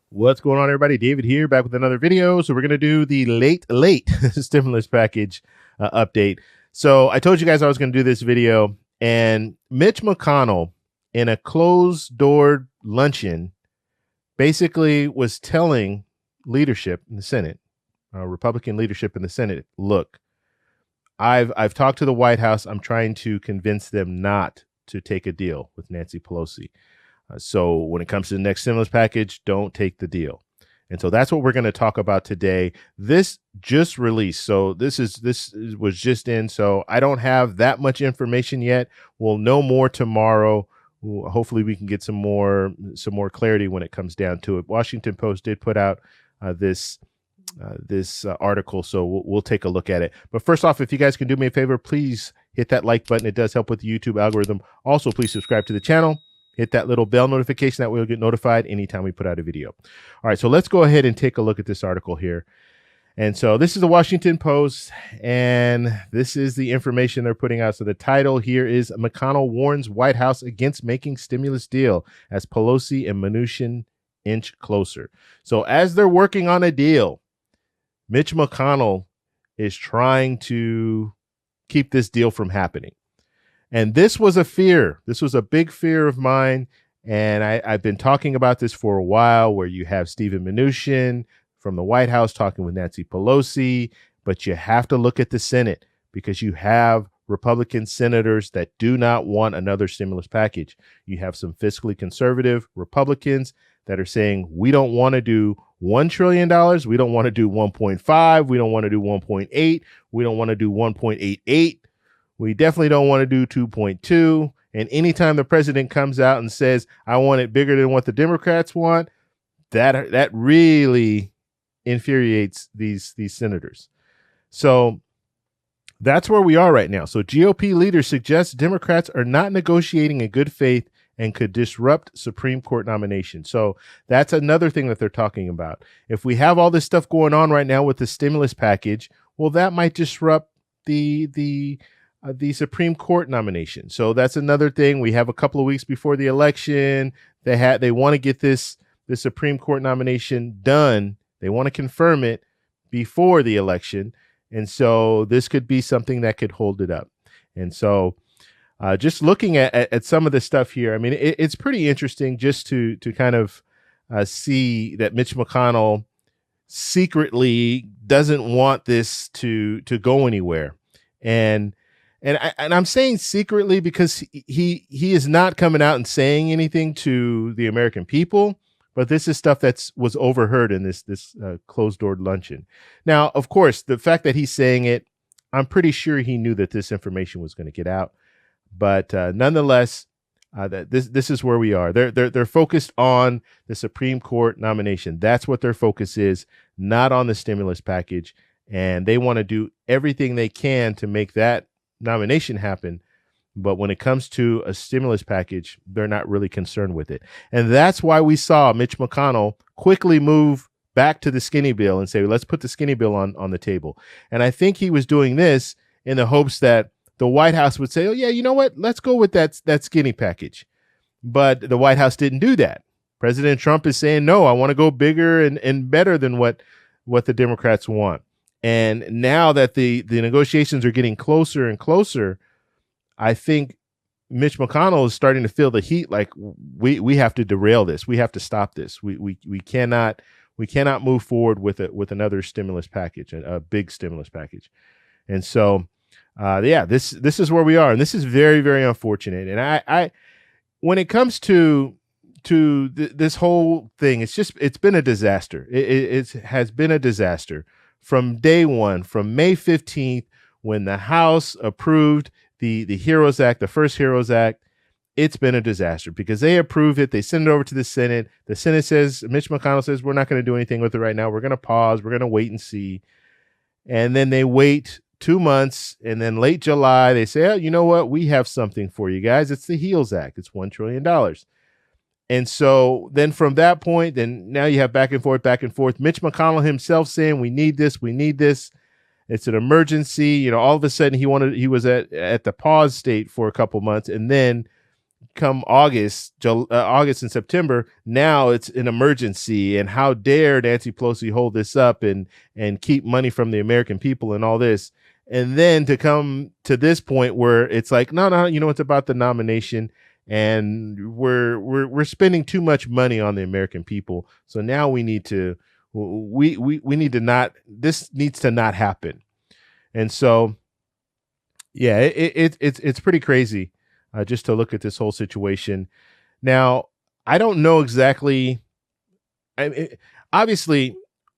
What's going on, everybody? David here, back with another video. So we're going to do the late stimulus package update. So I told you guys I was going to do this video, and Mitch McConnell, in a closed-door luncheon, basically was telling leadership in the Senate, Republican leadership in the Senate, look, I've talked to the White House. I'm trying to convince them not to take a deal with Nancy Pelosi. So when it comes to the next stimulus package, don't take the deal. And so that's what we're going to talk about today. This just released. So this was just in. So I don't have that much information yet. We'll know more tomorrow. Hopefully we can get some more clarity when it comes down to it. Washington Post did put out this article, so we'll take a look at it. But first off, if you guys can do me a favor, please hit that like button. It does help with the YouTube algorithm. Also, please subscribe to the channel. Hit that little bell notification, that way you'll get notified anytime we put out a video. All right, so let's go ahead and take a look at this article here. And so this is the Washington Post, and this is the information they're putting out. So the title here is McConnell warns White House against making stimulus deal as Pelosi and Mnuchin inch closer. So as they're working on a deal, Mitch McConnell is trying to keep this deal from happening. And this was a fear. This was a big fear of mine. And I've been talking about this for a while, where you have Stephen Mnuchin from the White House talking with Nancy Pelosi. But you have to look at the Senate, because you have Republican senators that do not want another stimulus package. You have some fiscally conservative Republicans that are saying, we don't want to do $1 trillion. We don't want to do 1.5. We don't want to do 1.8. We don't want to do 1.88. We definitely don't want to do 2.2. And anytime the president comes out and says, I want it bigger than what the Democrats want, that really infuriates these senators. So that's where we are right now. So GOP leaders suggest Democrats are not negotiating in good faith and could disrupt Supreme Court nomination. So that's another thing that they're talking about. If we have all this stuff going on right now with the stimulus package, well, that might disrupt the Supreme Court nomination. So that's another thing. We have a couple of weeks before the election. They want to get the Supreme Court nomination done. They want to confirm it before the election. And so this could be something that could hold it up. And so just looking at some of the stuff here, I mean, it's pretty interesting just to kind of see that Mitch McConnell secretly doesn't want this to go anywhere. And I'm saying secretly because he is not coming out and saying anything to the American people, but this is stuff was overheard in this closed-door luncheon. Now, of course, the fact that he's saying it, I'm pretty sure he knew that this information was going to get out. But nonetheless, that this is where we are. They're focused on the Supreme Court nomination. That's what their focus is, not on the stimulus package. And they want to do everything they can to make that nomination happen. But when it comes to a stimulus package, they're not really concerned with it. And that's why we saw Mitch McConnell quickly move back to the skinny bill and say, let's put the skinny bill on the table. And I think he was doing this in the hopes that the White House would say, oh, yeah, you know what? Let's go with that skinny package. But the White House didn't do that. President Trump is saying, no, I want to go bigger and better than what the Democrats want. And now that the negotiations are getting closer and closer, I think Mitch McConnell is starting to feel the heat. Like we have to derail this. We have to stop this. We cannot move forward with another stimulus package, a big stimulus package. And so, this is where we are, and this is very, very unfortunate. And I when it comes to this whole thing, it's been a disaster. It has been a disaster from day one, from May 15th, when the House approved the HEROES Act, the first HEROES Act. It's been a disaster because they approve it. They send it over to the Senate. The Senate says, Mitch McConnell says, we're not going to do anything with it right now. We're going to pause. We're going to wait and see. And then they wait 2 months. And then late July, they say, oh, you know what? We have something for you guys. It's the HEALS Act. It's $1 trillion. And so then from that point, then now you have back and forth. Mitch McConnell himself saying, we need this. It's an emergency. You know, all of a sudden he was at the pause state for a couple months, and then come August and September, now it's an emergency. And how dare Nancy Pelosi hold this up and keep money from the American people and all this. And then to come to this point where it's like, no, it's about the nomination, and we're spending too much money on the American people. So now we need to this needs to not happen. And so, yeah, it's pretty crazy just to look at this whole situation. Now, I don't know exactly. Obviously,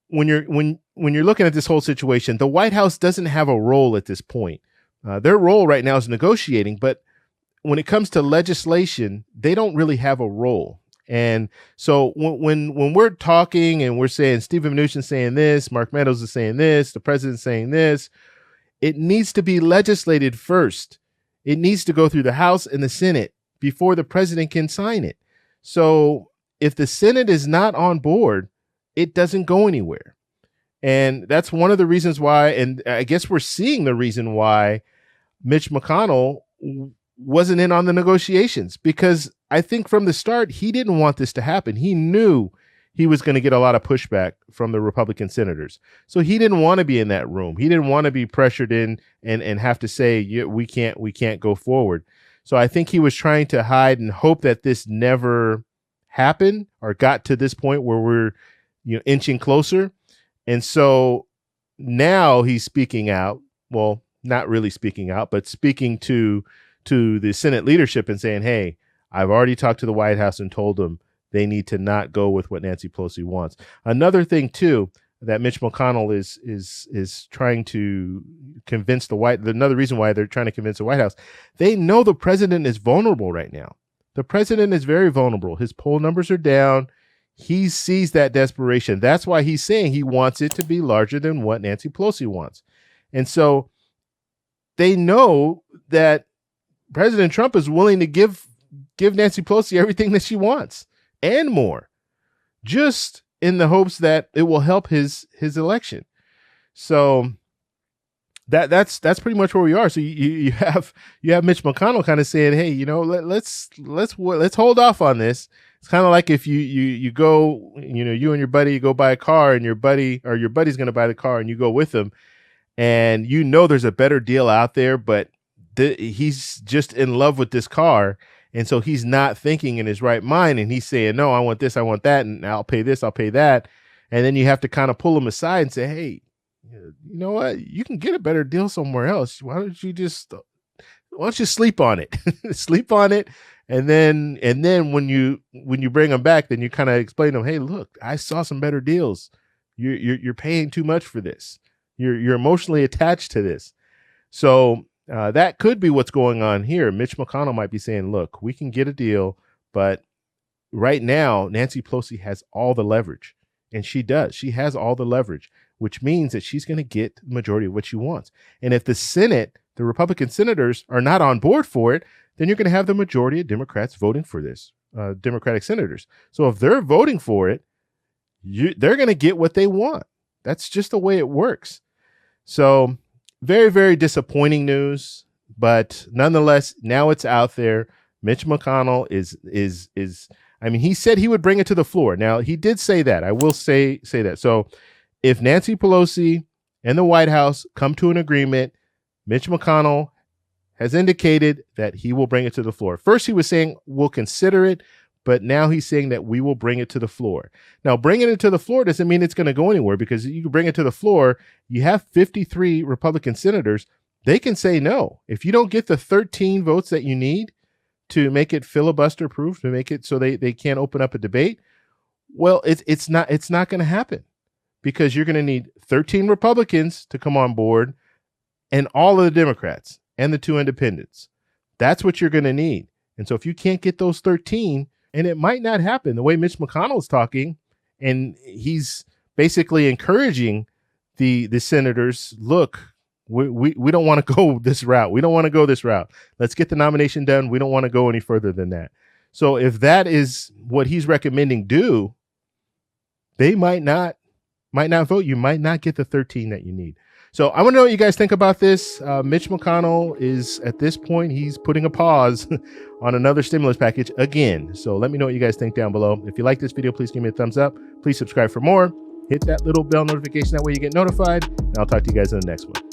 when you're looking at this whole situation, the White House doesn't have a role at this point. Their role right now is negotiating, but when it comes to legislation, they don't really have a role. And so when we're talking and we're saying Stephen Mnuchin saying this, Mark Meadows is saying this, the president's saying this, it needs to be legislated first. It needs to go through the House and the Senate before the president can sign it. So if the Senate is not on board, it doesn't go anywhere. And that's one of the reasons why, and I guess we're seeing the reason why Mitch McConnell wasn't in on the negotiations, because I think from the start, he didn't want this to happen. He knew he was going to get a lot of pushback from the Republican senators. So he didn't want to be in that room. He didn't want to be pressured in and have to say, yeah, we can't go forward. So I think he was trying to hide and hope that this never happened or got to this point where we're inching closer. And so now he's speaking out. Well, not really speaking out, but speaking to the Senate leadership and saying, hey, I've already talked to the White House and told them they need to not go with what Nancy Pelosi wants. Another thing, too, that Mitch McConnell is trying to convince another reason why they're trying to convince the White House, they know the president is vulnerable right now. The president is very vulnerable. His poll numbers are down. He sees that desperation. That's why he's saying he wants it to be larger than what Nancy Pelosi wants. And so they know that President Trump is willing to give Nancy Pelosi everything that she wants and more, just in the hopes that it will help his election. So that's pretty much where we are. So you have Mitch McConnell kind of saying, hey, let's hold off on this. It's kind of like if you go, you and your buddy go buy a car, and your buddy's going to buy the car, and you go with him, and there's a better deal out there, but he's just in love with this car. And so he's not thinking in his right mind, and he's saying, no, I want this, I want that, and I'll pay this, I'll pay that. And then you have to kind of pull him aside and say, hey, you know what? You can get a better deal somewhere else. Why don't you sleep on it? Sleep on it. And then when you bring them back, then you kind of explain to them, hey, look, I saw some better deals. You're paying too much for this. You're emotionally attached to this. So that could be what's going on here. Mitch McConnell might be saying, look, we can get a deal, but right now, Nancy Pelosi has all the leverage, and she does. She has all the leverage, which means that she's going to get the majority of what she wants. And if the Senate, the Republican senators, are not on board for it, then you're going to have the majority of Democrats voting for this, Democratic senators. So if they're voting for it, they're going to get what they want. That's just the way it works. So very, very disappointing news, but nonetheless, now it's out there. Mitch McConnell is he said he would bring it to the floor. Now, he did say that. I will say that. So if Nancy Pelosi and the White House come to an agreement, Mitch McConnell has indicated that he will bring it to the floor. First, he was saying we'll consider it, but now he's saying that we will bring it to the floor. Now, bringing it to the floor doesn't mean it's going to go anywhere, because you can bring it to the floor. You have 53 Republican senators. They can say no. If you don't get the 13 votes that you need to make it filibuster proof, to make it so they can't open up a debate, well, it's not going to happen, because you're going to need 13 Republicans to come on board and all of the Democrats and the 2 independents. That's what you're going to need. And so if you can't get those 13, and it might not happen the way Mitch McConnell is talking, and he's basically encouraging the senators, look, we don't want to go this route. We don't want to go this route. Let's get the nomination done. We don't want to go any further than that. So if that is what he's recommending they might not vote. You might not get the 13 that you need. So I want to know what you guys think about this. Mitch McConnell is, at this point, he's putting a pause on another stimulus package again. So let me know what you guys think down below. If you like this video, please give me a thumbs up. Please subscribe for more. Hit that little bell notification. That way you get notified. And I'll talk to you guys in the next one.